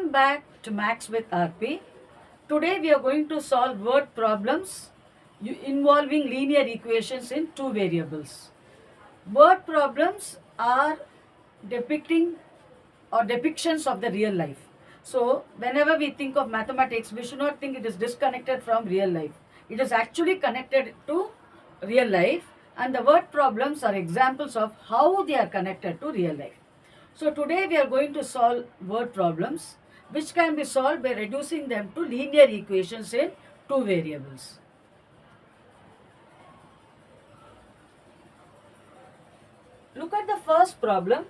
Welcome back to Max with RP. Today we are going to solve word problems involving linear equations in two variables. Word problems are depicting or depictions of the real life. So whenever we think of mathematics, we should not think it is disconnected from real life. It is actually connected to real life, and the word problems are examples of how they are connected to real life. So today we are going to solve word problems which can be solved by reducing them to linear equations in two variables. Look at the first problem.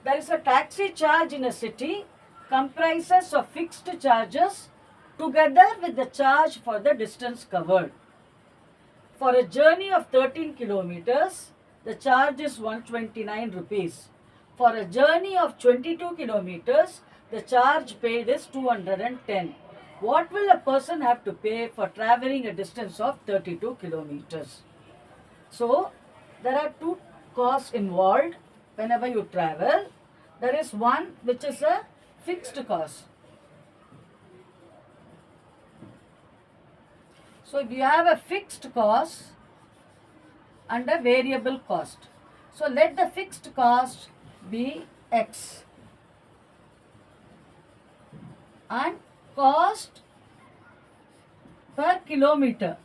There is a taxi charge in a city comprises of fixed charges together with the charge for the distance covered. For a journey of 13 kilometers, the charge is 129 rupees. For a journey of 22 kilometers, the charge paid is 210. What will a person have to pay for traveling a distance of 32 kilometers? So, there are two costs involved whenever you travel. There is one which is a fixed cost. So, we have a fixed cost and a variable cost. So, let the fixed cost be X and cost per kilometer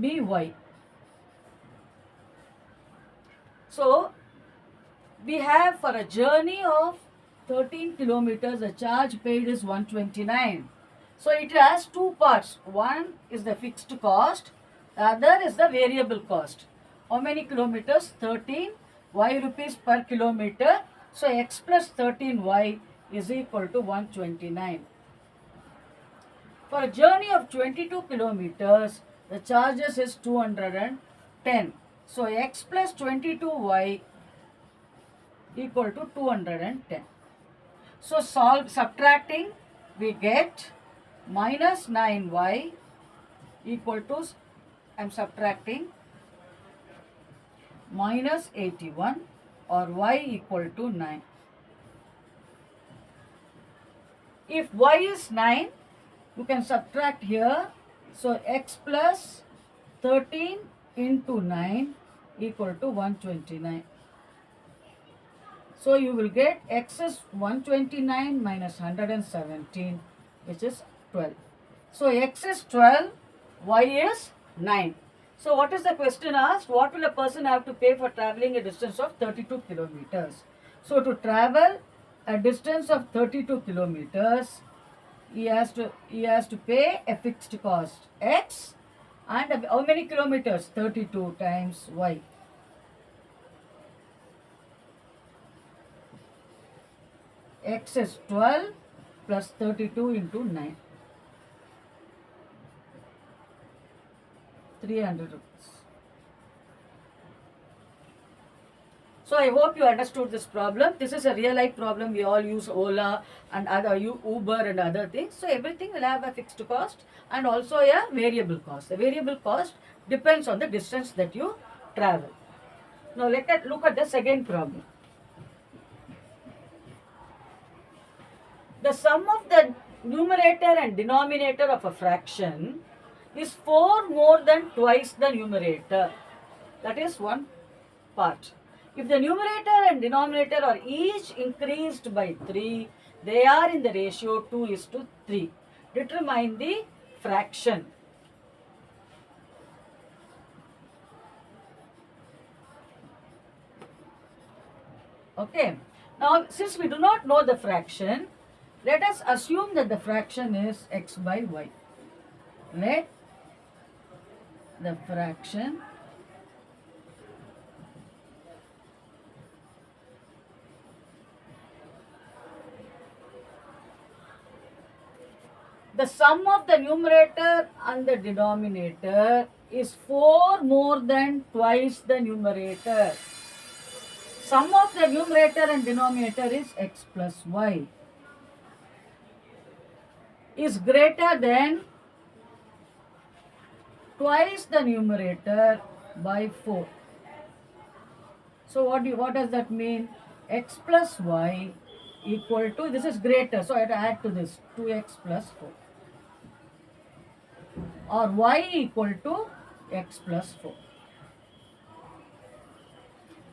be Y. So, we have for a journey of 13 kilometers, the charge paid is 129. So, it has two parts. One is the fixed cost, the other is the variable cost. How many kilometers? 13 Y rupees per kilometer. So, X plus 13Y is equal to 129. For a journey of 22 kilometers, the charges is 210. So, X plus 22Y equal to 210. So, subtracting, we get minus 9Y equal to, I am subtracting, minus 81 or Y equal to 9. If Y is 9, you can subtract here. So, X plus 13 into 9 equal to 129. So, you will get X is 129 minus 117, which is 12. So, X is 12, Y is 9. So, what is the question asked? What will a person have to pay for traveling a distance of 32 kilometers? So, to travel a distance of 32 kilometers, he has to pay a fixed cost X and how many kilometers? 32 times Y. X is 12 plus 32 into 9. 300 rupees. So I hope you understood this problem. This is a real life problem. We all use Ola and other Uber and other things. So everything will have a fixed cost and also a variable cost. The variable cost depends on the distance that you travel. Now let's look at the second problem. The sum of the numerator and denominator of a fraction is 4 more than twice the numerator. That is one part. If the numerator and denominator are each increased by 3, they are in the ratio 2:3. Determine the fraction. Okay. Now, since we do not know the fraction, let us assume that the fraction is X by Y. Let the fraction the sum of the numerator and the denominator is 4 more than twice the numerator. Sum of the numerator and denominator is X plus Y. Is greater than twice the numerator by 4. So what does that mean? X plus Y equal to, this is greater, so I have to add to this 2x plus 4, or y equal to x plus 4.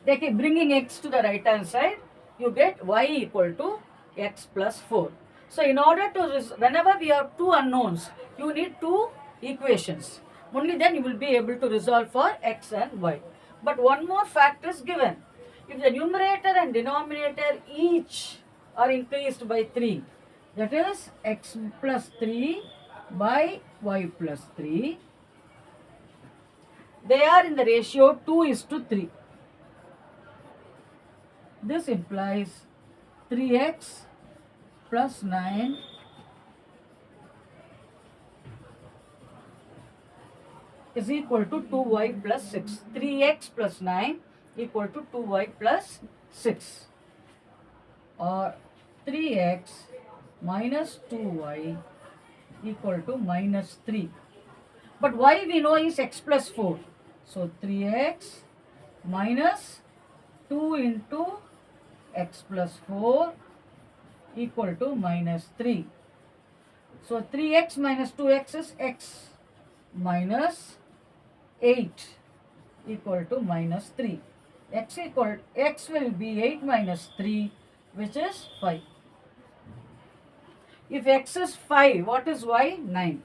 They keep bringing x to the right hand side, you get y equal to x plus 4. So in order to, whenever we have two unknowns, you need two equations. Only then you will be able to resolve for x and y. But one more fact is given. If the numerator and denominator each are increased by 3, that is x plus 3 by y plus 3, they are in the ratio 2:3. This implies 3x plus 9 is equal to 2y plus 6. 3x plus 9 equal to 2y plus 6. Or 3x minus 2y equal to minus 3. But y we know is x plus 4. So 3x minus 2 into x plus 4 equal to minus 3. So 3x minus 2x is x minus 8 equal to minus 3. X will be 8 minus 3, which is 5. If x is 5, what is y? 9.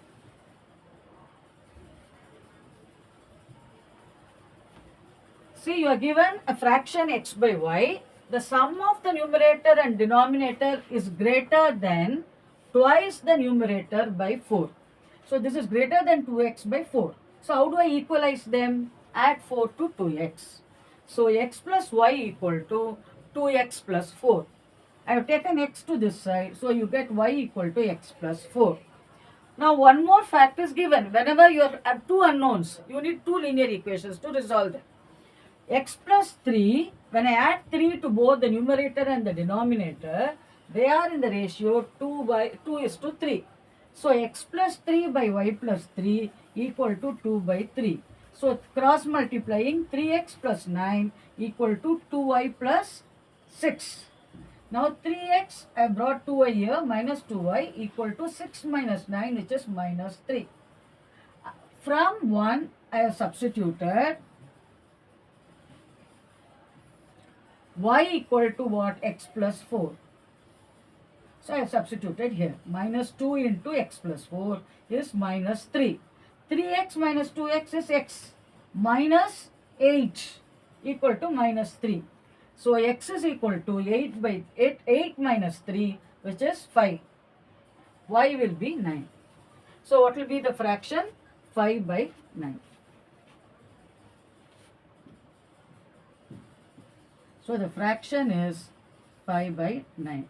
See, you are given a fraction x by y. The sum of the numerator and denominator is greater than twice the numerator by 4. So this is greater than 2x by 4. So how do I equalize them? Add 4 to 2x. So x plus y equal to 2x plus 4. I have taken x to this side, so you get y equal to x plus 4. Now one more fact is given. Whenever you have two unknowns, you need two linear equations to resolve them. X plus 3, when I add 3 to both the numerator and the denominator, they are in the ratio 2:3. So x plus 3 by y plus 3 equal to 2 by 3. So cross multiplying, 3x plus 9 equal to 2y plus 6. Now 3x, I brought 2y here, minus 2y equal to 6 minus 9, which is minus 3. From 1, I have substituted y equal to what? X plus 4. So I have substituted here. Minus 2 into x plus 4 is minus 3. 3x minus 2x is x minus 8 equal to minus 3. So x is equal to 8 minus 3, which is 5. Y will be 9. So what will be the fraction? 5 by 9. So the fraction is 5 by 9.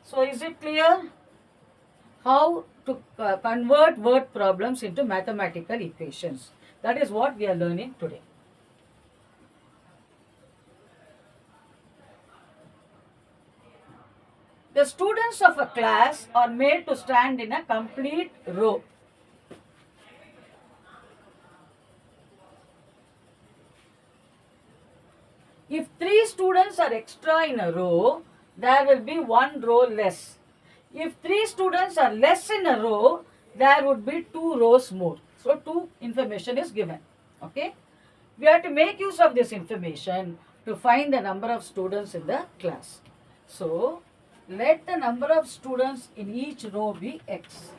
So is it clear how to convert word problems into mathematical equations? That is what we are learning today. The students of a class are made to stand in a complete row. If 3 students are extra in a row, there will be 1 row less. If 3 students are less in a row, there would be 2 rows more. So 2 information is given. Okay. We have to make use of this information to find the number of students in the class. So let the number of students in each row be x.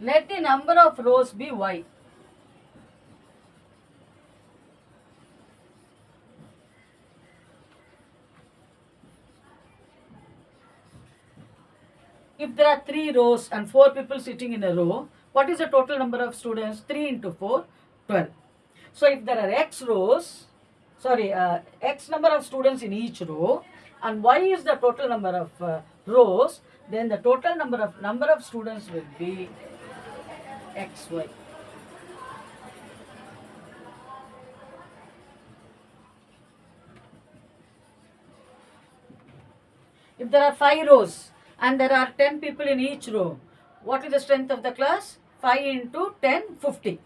Let the number of rows be y. If there are 3 rows and 4 people sitting in a row, what is the total number of students? 3 into 4, 12. So if there are x number of students in each row and y is the total number of rows, then the total number of students will be xy. If there are 5 rows and there are 10 people in each row, what is the strength of the class? 5 into 10, 50.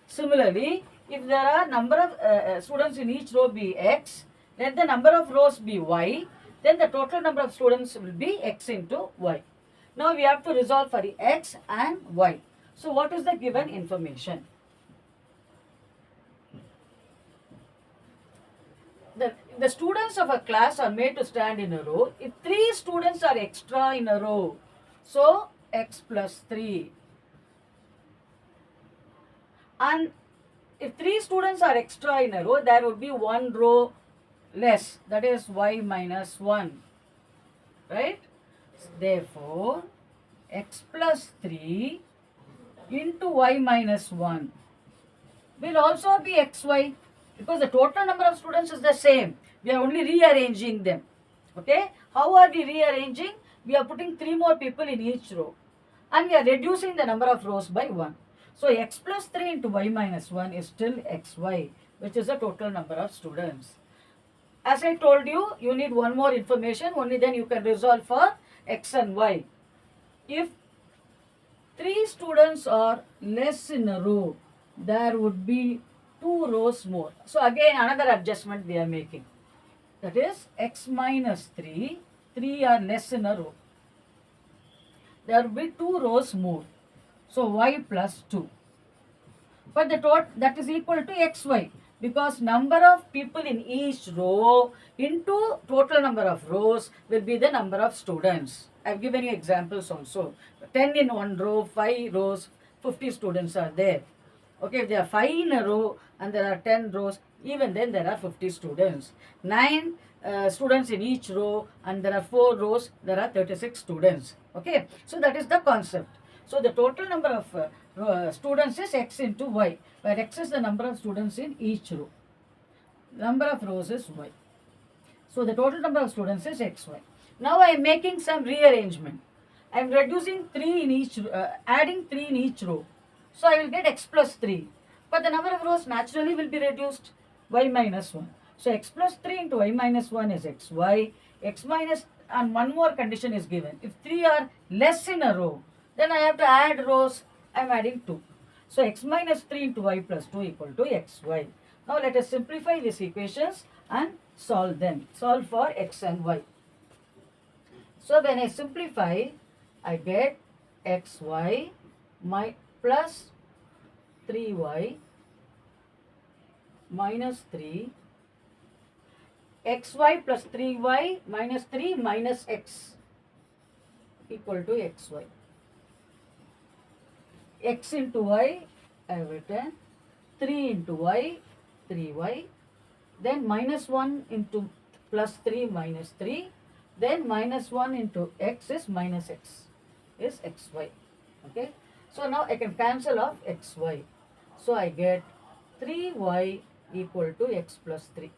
Similarly, if there are number of students in each row be x, let the number of rows be y, then the total number of students will be x into y. Now we have to resolve for the x and y. So what is the given information? The students of a class are made to stand in a row. If 3 students are extra in a row, so x plus 3. And if 3 students are extra in a row, there would be 1 row less, that is y minus 1, right? Therefore, x plus 3 into y minus 1 will also be xy, because the total number of students is the same. We are only rearranging them. Okay? How are we rearranging? We are putting 3 more people in each row and we are reducing the number of rows by 1. So x plus 3 into y minus 1 is still xy, which is the total number of students. As I told you, you need one more information, only then you can resolve for x and y. If 3 students are less in a row, there would be 2 rows more. So again another adjustment we are making. That is x minus 3, 3 are less in a row. There will be 2 rows more. So y plus 2. But the total that is equal to xy, because number of people in each row into total number of rows will be the number of students. I have given you examples also. 10 in one row, 5 rows, 50 students are there. Okay, if there are 5 in a row and there are 10 rows, even then there are 50 students. 9 students in each row and there are 4 rows, there are 36 students. Okay, so that is the concept. So the total number of students is x into y, where x is the number of students in each row. Number of rows is y. So the total number of students is xy. Now I am making some rearrangement. I am reducing 3 in each, adding 3 in each row. So I will get x plus 3. But the number of rows naturally will be reduced, y minus 1. So x plus 3 into y minus 1 is xy. X minus, and one more condition is given. If 3 are less in a row, then I have to add rows. I am adding 2. So x minus 3 into y plus 2 equal to xy. Now let us simplify these equations and solve them. Solve for x and y. So when I simplify, I get xy plus 3y minus 3, xy plus 3y minus 3 minus x equal to xy. X into y, I have written 3 into y, 3y, then minus 1 into plus 3 minus 3, then minus 1 into x is minus x, is xy. Okay. So now I can cancel off xy. So I get 3y equal to x plus 3.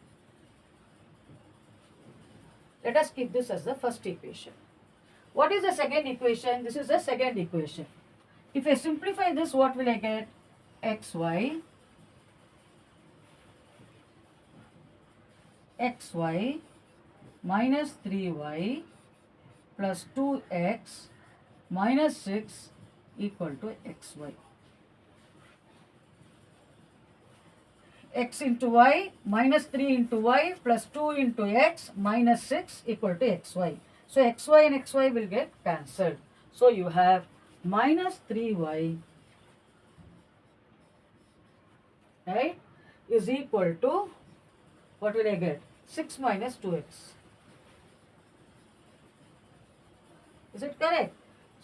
Let us keep this as the first equation. What is the second equation? This is the second equation. If I simplify this, what will I get? xy minus 3y plus 2x minus 6 equal to xy. X into y minus 3 into y plus 2 into x minus 6 equal to xy. So xy and xy will get cancelled. So you have minus 3y, right, is equal to, what will I get? 6 minus 2x. Is it correct?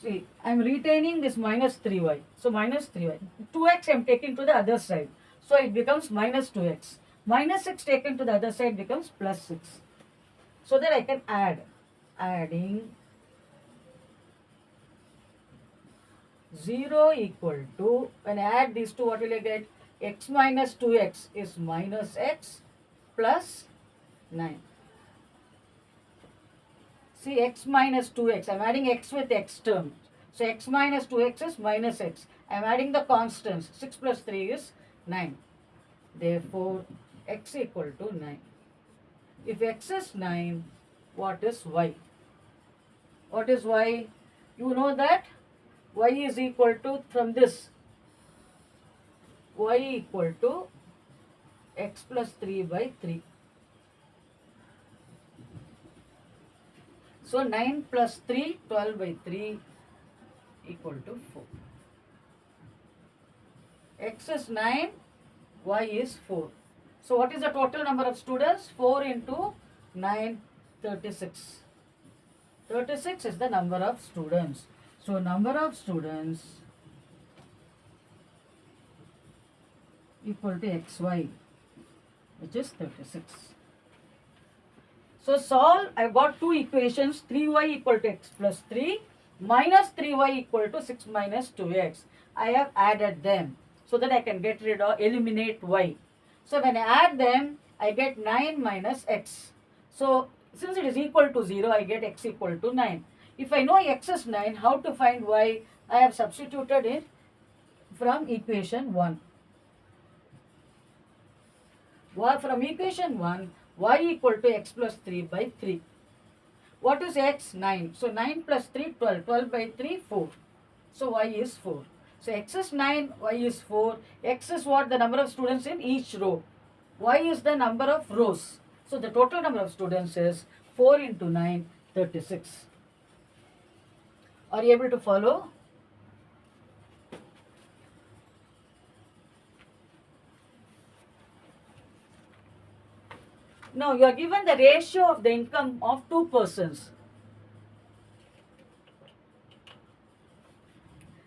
See, I am retaining this minus 3y. So minus 3y. 2x I am taking to the other side. So it becomes minus 2x. Minus 6 taken to the other side becomes plus 6. So that I can add. Adding 0 equal to, when I add these two, what will I get? X minus 2x is minus x plus 9. See, x minus 2x, I am adding x with x term. So x minus 2x is minus x. I am adding the constants. 6 plus 3 is 9. Therefore, x equal to 9. If x is 9, what is y? What is y? You know that y is equal to, from this, y equal to x plus 3 by 3. So 9 plus 3, 12 by 3 equal to 4. X is 9, y is 4. So what is the total number of students? 4 into 9, 36. 36 is the number of students. So number of students equal to xy, which is 36. So solve, I got two equations, 3y equal to x plus 3 minus 3y equal to 6 minus 2x. I have added them so that I can get rid of, eliminate y. So when I add them, I get 9 minus x. So since it is equal to 0, I get x equal to 9. If I know x is 9, how to find y? I have substituted it from equation 1. From equation 1, y equal to x plus 3 by 3. What is x? 9. So 9 plus 3, 12. 12 by 3, 4. So y is 4. So x is 9, y is 4. X is what? The number of students in each row. Y is the number of rows. So the total number of students is 4 into 9, 36. Are you able to follow? Now you are given the ratio of the income of two persons.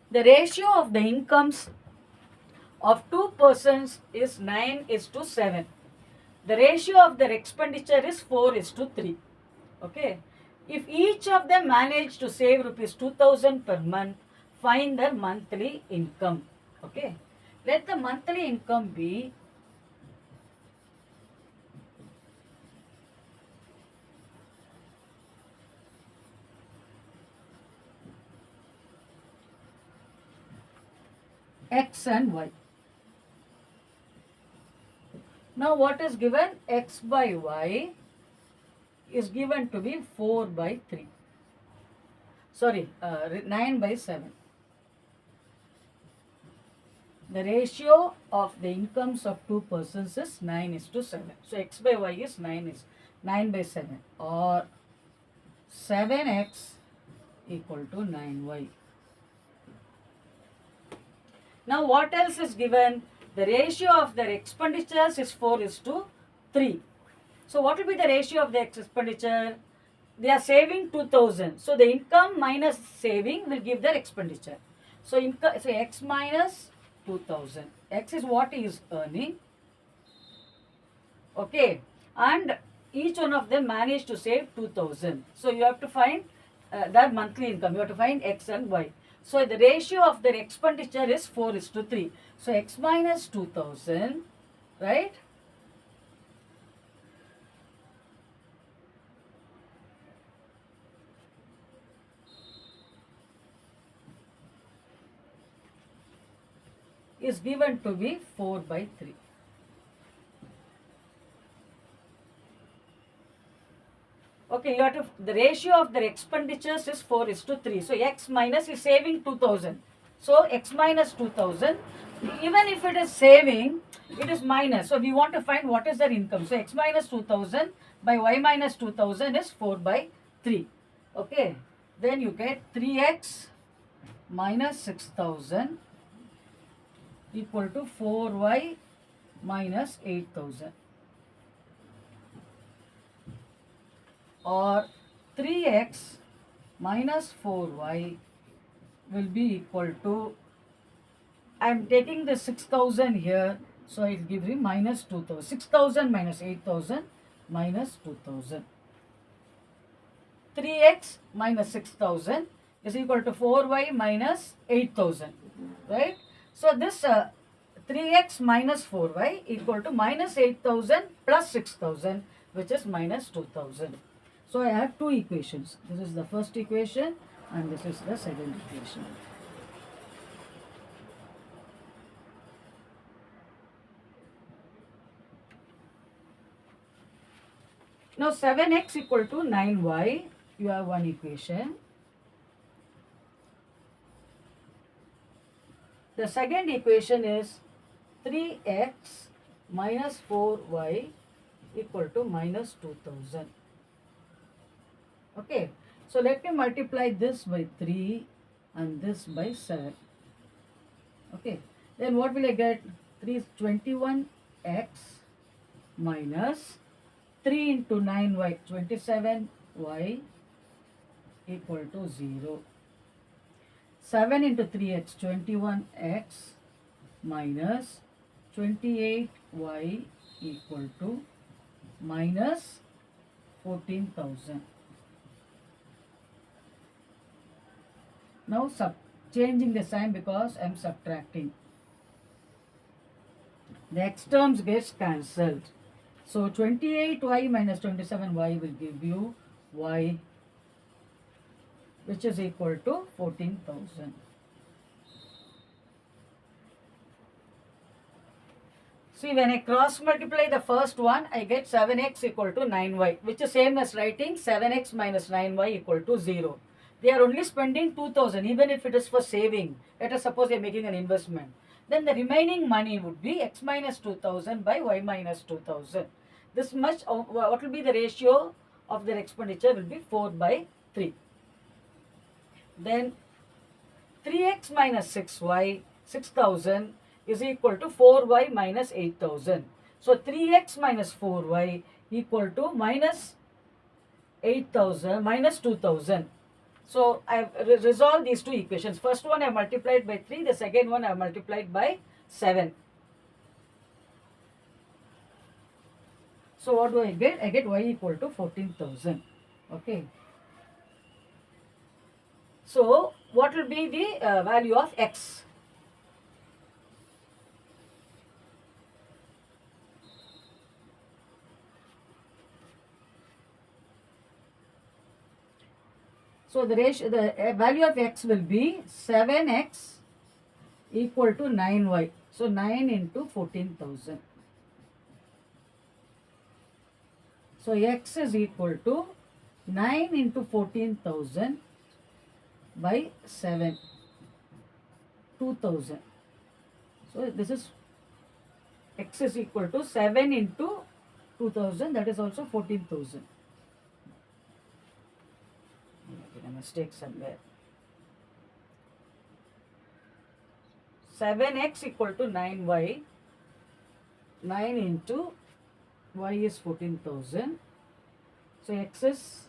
The ratio of the incomes of two persons is 9:7. The ratio of their expenditure is 4:3. Okay. If each of them manage to save rupees 2000 per month, find their monthly income. Okay. Let the monthly income be x and y. Now what is given? X by y is given to be 4 by 3. Sorry, 9 by 7. The ratio of the incomes of two persons is 9:7. So x by y is 9 by 7, or 7x equal to 9y. Now what else is given? The ratio of their expenditures is 4:3. So what will be the ratio of the expenditure? They are saving 2000. So the income minus saving will give their expenditure. So x minus 2000. X is what he is earning. Okay. And each one of them managed to save 2000. So you have to find their monthly income. You have to find x and y. So the ratio of their expenditure is 4:3. So x minus 2000, right? Is given to be 4 by 3. Okay, you have to, the ratio of their expenditures is 4:3. So x minus is saving 2000. So x minus 2000, even if it is saving, it is minus. So we want to find what is their income. So x minus 2000 by y minus 2000 is 4 by 3. Okay, then you get 3x minus 6000 equal to 4y minus 8000, or 3x minus 4y will be equal to, I am taking the 6000 here, so it will give me minus 2000. 6000 minus 8000 minus 2000. 3x minus 6000 is equal to 4y minus 8000, right? So this 3x minus 4y equal to minus 8000 plus 6000, which is minus 2000. So I have two equations. This is the first equation and this is the second equation. Now 7x equal to 9y, you have one equation. The second equation is 3x minus 4y equal to minus 2000. Okay, so let me multiply this by 3 and this by 7. Okay, then what will I get? 3 is 21x minus 3 into 9y, 27y equal to 0. 7 into 3x, 21x minus 28y equal to minus 14,000. Now changing the sign because I am subtracting. The x terms gets cancelled. So 28y minus 27y will give you y, which is equal to 14,000. See, when I cross multiply the first one, I get 7x equal to 9y, which is same as writing 7x minus 9y equal to 0. They are only spending 2000, even if it is for saving. Let us suppose they are making an investment. Then the remaining money would be x minus 2000 by y minus 2000. This much, what will be the ratio of their expenditure will be 4 by 3. Then 3x minus 6y, 6000 is equal to 4y minus 8000. So 3x minus 4y equal to minus 8000 minus 2000. So I have resolved these two equations. First one I multiplied by 3, the second one I multiplied by 7. So what do I get? I get y equal to 14,000. Okay. So what will be the value of x? So the ratio, the value of x will be 7x equal to 9y. So 9 into 14,000. So x is equal to 9 into 14,000 by 7, 2000. So this is x is equal to 7 into 2000, that is also 14,000. A mistake somewhere. 7x equal to 9y. 9 into y is 14,000. So x is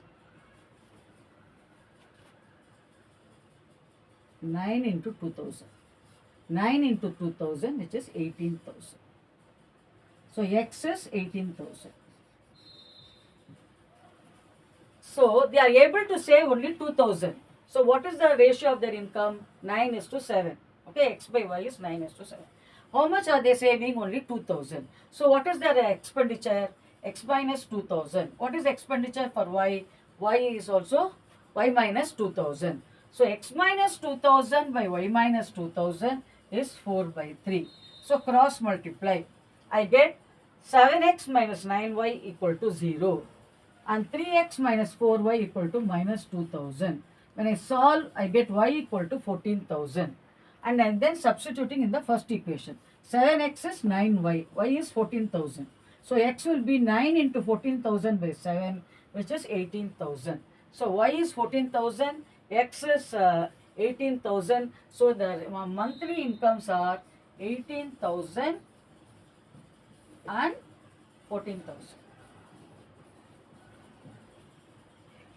9 into 2000. 9 into 2000, which is 18,000. So x is 18,000. So they are able to save only 2000. So what is the ratio of their income? 9 is to 7. Okay, x by y is 9 is to 7. How much are they saving? Only 2000. So what is their expenditure? X minus 2000. What is expenditure for y? Y is also y minus 2000. So x minus 2000 by y minus 2000 is 4 by 3. So cross multiply. I get 7x minus 9y equal to 0. And 3x minus 4y equal to minus 2000. When I solve, I get y equal to 14,000. And I'm then substituting in the first equation. 7x is 9y, y is 14,000. So x will be 9 into 14,000 by 7, which is 18,000. So y is 14,000, x is 18,000. So the monthly incomes are 18,000 and 14,000.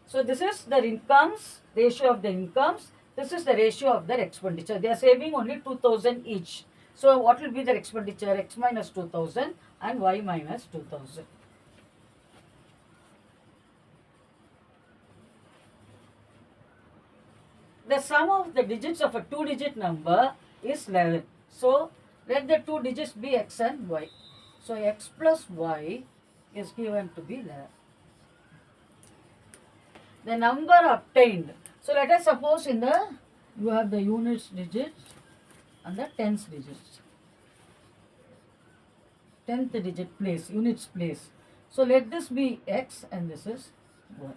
So this is the incomes, ratio of the incomes. This is the ratio of their expenditure. They are saving only 2000 each. So what will be their expenditure? X minus 2000 and y minus 2000. The sum of the digits of a 2-digit number is 11. So let the two digits be x and y. So x plus y is given to be 11. The number obtained. So let us suppose you have the units digits and the tens digits. 10th digit place, units place. So let this be x and this is y.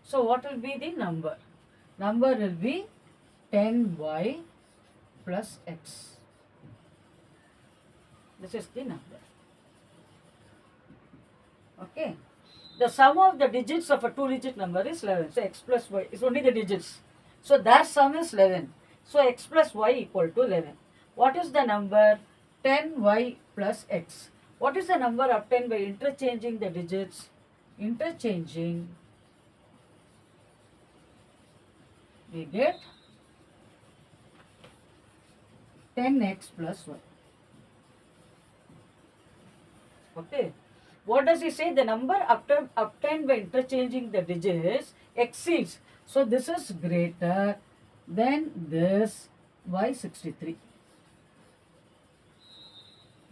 So what will be the number? Number will be 10y plus x. This is the number. Okay. The sum of the digits of a two-digit number is 11. So x plus y is only the digits. So that sum is 11. So x plus y equal to 11. What is the number? 10y plus x. What is the number obtained by interchanging the digits? Interchanging, we get 10x plus y. Okay. What does he say? The number obtained by interchanging the digits exceeds. So this is greater than this y63.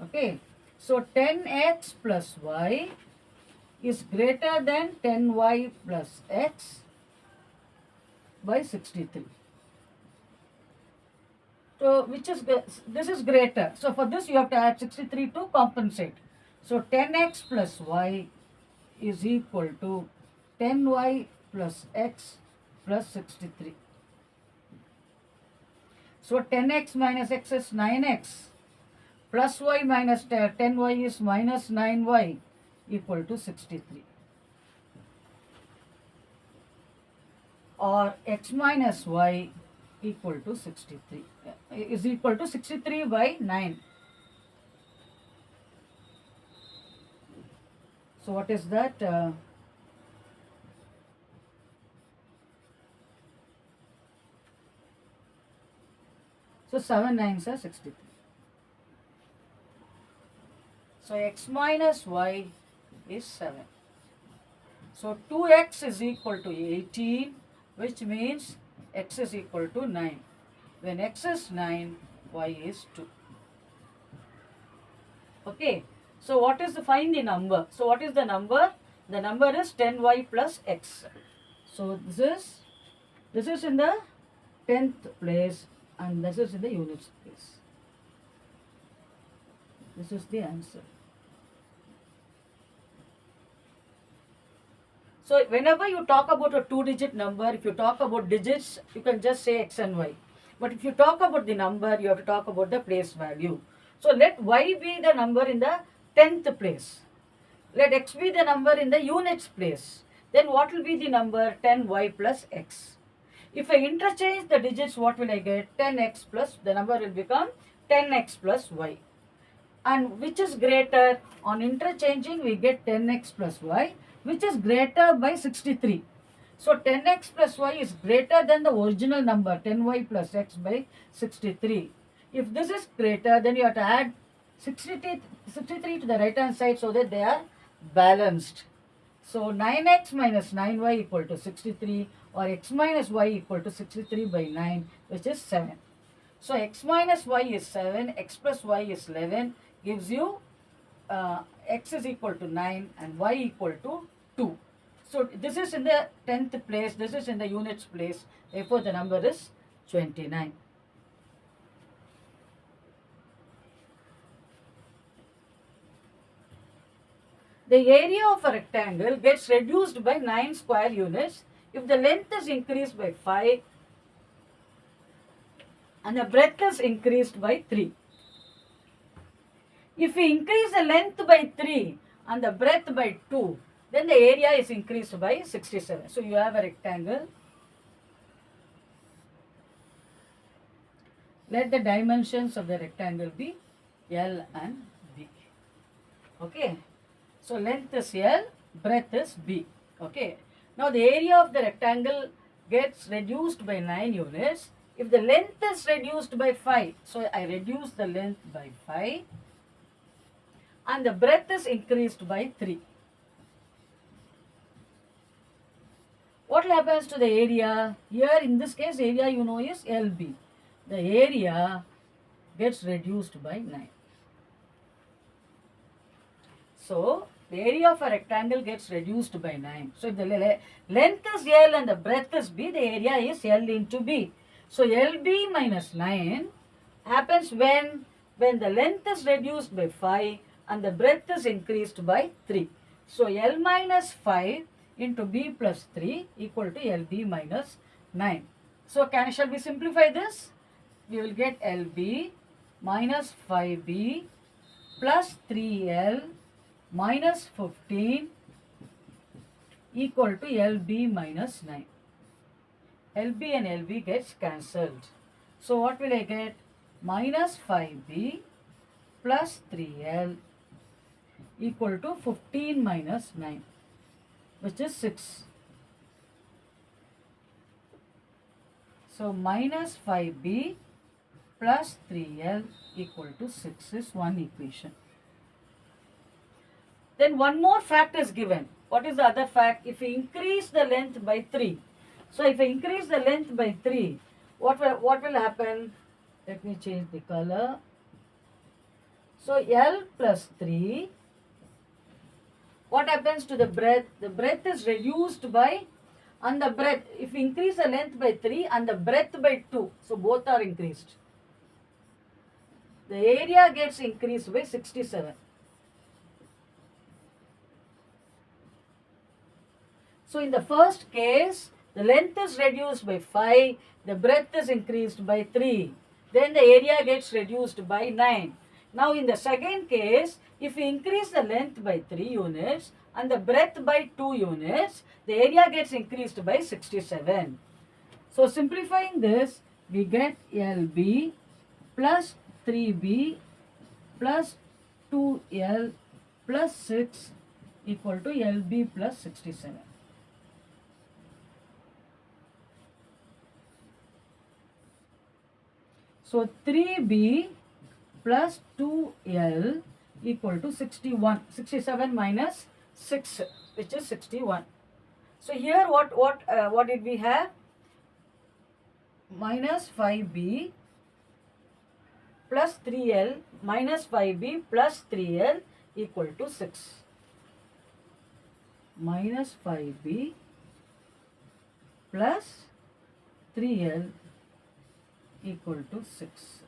Okay. So 10x plus y is greater than 10y plus x by 63. So this is greater. So for this you have to add 63 to compensate. So 10x plus y is equal to 10y plus x plus 63. So 10x minus x is 9x plus y minus 10y is minus 9y equal to 63. Or x minus y equal to 63 is equal to 63 by 9. So what is that? So 7 9s are 63. So x minus y is 7. So 2x is equal to 18, which means x is equal to 9. When x is 9, y is 2. Okay. So what is find the number? So what is the number? The number is 10y plus x. So this is in the 10th place and this is in the units place. This is the answer. So whenever you talk about a two-digit number, if you talk about digits, you can just say x and y. But if you talk about the number, you have to talk about the place value. So let y be the number in the 10th place. Let x be the number in the units place. Then what will be the number? 10y plus x. If I interchange the digits, what will I get? 10x plus, the number will become 10x plus y. And which is greater? On interchanging, we get 10x plus y, which is greater by 63. So 10x plus y is greater than the original number, 10y plus x by 63. If this is greater, then you have to add 63 to the right hand side so that they are balanced. So 9x minus 9y equal to 63, or x minus y equal to 63 by 9, which is 7. So x minus y is 7, x plus y is 11, gives you x is equal to 9 and y equal to 2. So this is in the 10th place, this is in the units place, therefore the number is 29. The area of a rectangle gets reduced by 9 square units if the length is increased by 5 and the breadth is increased by 3. If we increase the length by 3 and the breadth by 2, then the area is increased by 67. So you have a rectangle. Let the dimensions of the rectangle be L and B. Okay. So length is L, breadth is B. Okay. Now the area of the rectangle gets reduced by 9 units if the length is reduced by 5. So I reduce the length by 5 and the breadth is increased by 3. What happens to the area? Here in this case area you know is LB. The area gets reduced by 9. So the area of a rectangle gets reduced by 9. So if the length is L and the breadth is B, the area is L into B. So LB minus 9 happens when the length is reduced by 5 and the breadth is increased by 3. So L minus 5 into B plus 3 equal to LB minus 9. So shall we simplify this? we will get LB minus 5B plus 3L minus 15 equal to LB minus 9. LB and LB gets cancelled. So what will I get? Minus 5B plus 3L equal to 15 minus 9, which is 6. So minus 5B plus 3L equal to 6 is one equation. Then one more fact is given. What is the other fact? If we increase the length by 3. So if I increase the length by 3, what will happen? Let me change the color. So L plus 3. What happens to the breadth? The breadth is reduced by, and the breadth, if we increase the length by 3 and the breadth by 2, so both are increased. The area gets increased by 67. So in the first case, the length is reduced by 5, the breadth is increased by 3. Then the area gets reduced by 9. Now in the second case, if we increase the length by 3 units and the breadth by 2 units, the area gets increased by 67. So simplifying this, we get LB plus 3B plus 2L plus 6 equal to LB plus 67. So 3B plus 2L equal to 61. 67 minus 6, which is 61. So here what did we have? Minus 5B plus 3L minus 5B plus 3L equal to 6. Minus 5B plus 3L equal to 6.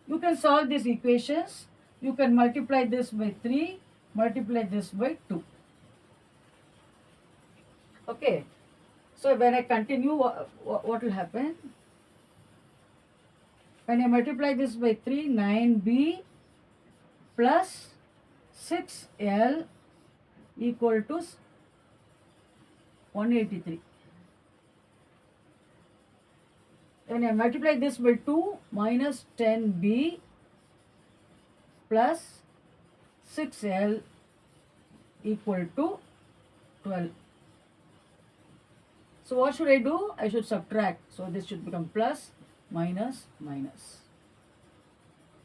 You can solve these equations. You can multiply this by 3, multiply this by 2. Okay. So when I continue, what will happen? When I multiply this by 3, 9B plus 6L equal to 183. When I multiply this by 2, minus 10B plus 6L equal to 12. So what should I do? I should subtract. So this should become plus, minus, minus.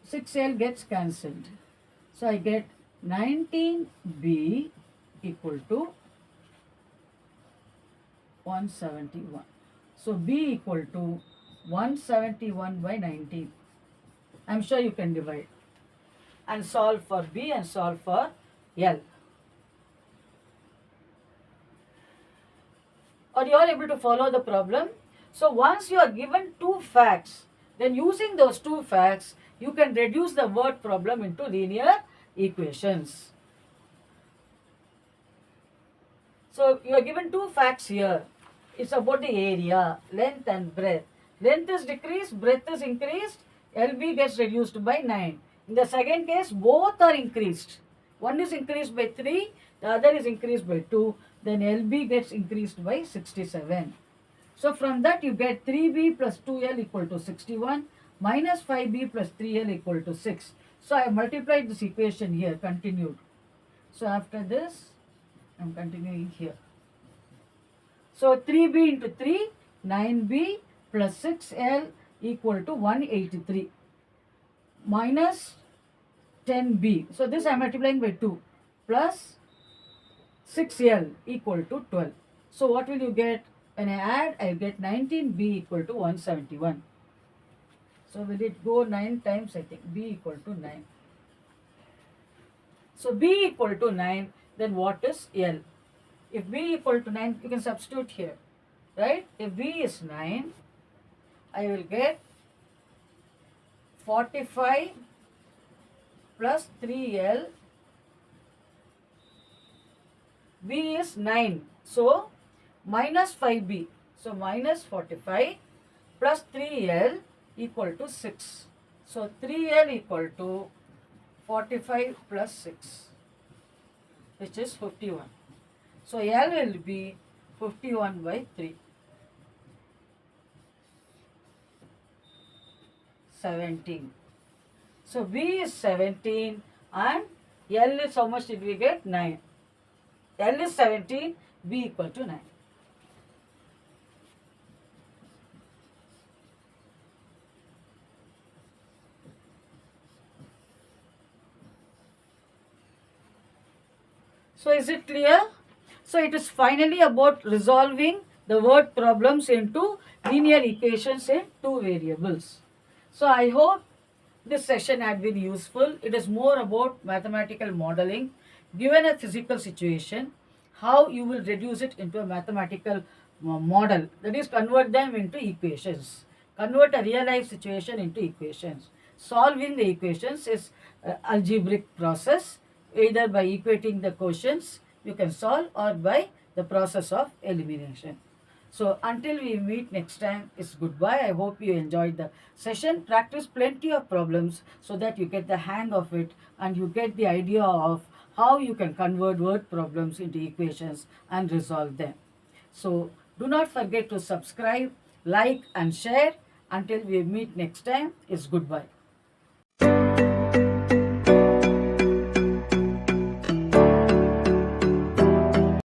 6L gets cancelled. So I get 19B equal to 171. So B equal to 171 by 19. I'm sure you can divide and solve for B and solve for L. Are you all able to follow the problem? So once you are given two facts, then using those two facts, you can reduce the word problem into linear equations. So you are given two facts here. It's about the area, length and breadth. Length is decreased, breadth is increased, LB gets reduced by 9. In the second case, both are increased. One is increased by 3, the other is increased by 2. Then LB gets increased by 67. So from that you get 3B plus 2L equal to 61 minus 5B plus 3L equal to 6. So I multiplied this equation here, continued. So after this, I am continuing here. So 3B into 3, 9B plus 6L equal to 183 minus 10B. So this I am multiplying by 2 plus 6L equal to 12. So what will you get? When I add, I get 19B equal to 171. So will it go 9 times? I think B equal to 9. So B equal to 9, then what is L? If B equal to 9, you can substitute here, right? If B is 9, I will get 45 plus 3L. B is 9. So minus 5b. So minus 45 plus 3l equal to 6. So 3l equal to 45 plus 6, which is 51. So L will be 51 by 3. 17. So B is 17 and L is how much did we get? 9. L is 17, B equal to 9. So is it clear? So it is finally about resolving the word problems into linear equations in two variables. So I hope this session had been useful. It is more about mathematical modeling. Given a physical situation, how you will reduce it into a mathematical model, that is, convert them into equations. Convert a real life situation into equations. Solving the equations is an algebraic process, either by equating the quotients you can solve, or by the process of elimination. So until we meet next time, it's goodbye. I hope you enjoyed the session. Practice plenty of problems so that you get the hang of it and you get the idea of how you can convert word problems into equations and resolve them. So do not forget to subscribe, like and share. Until we meet next time, it's goodbye.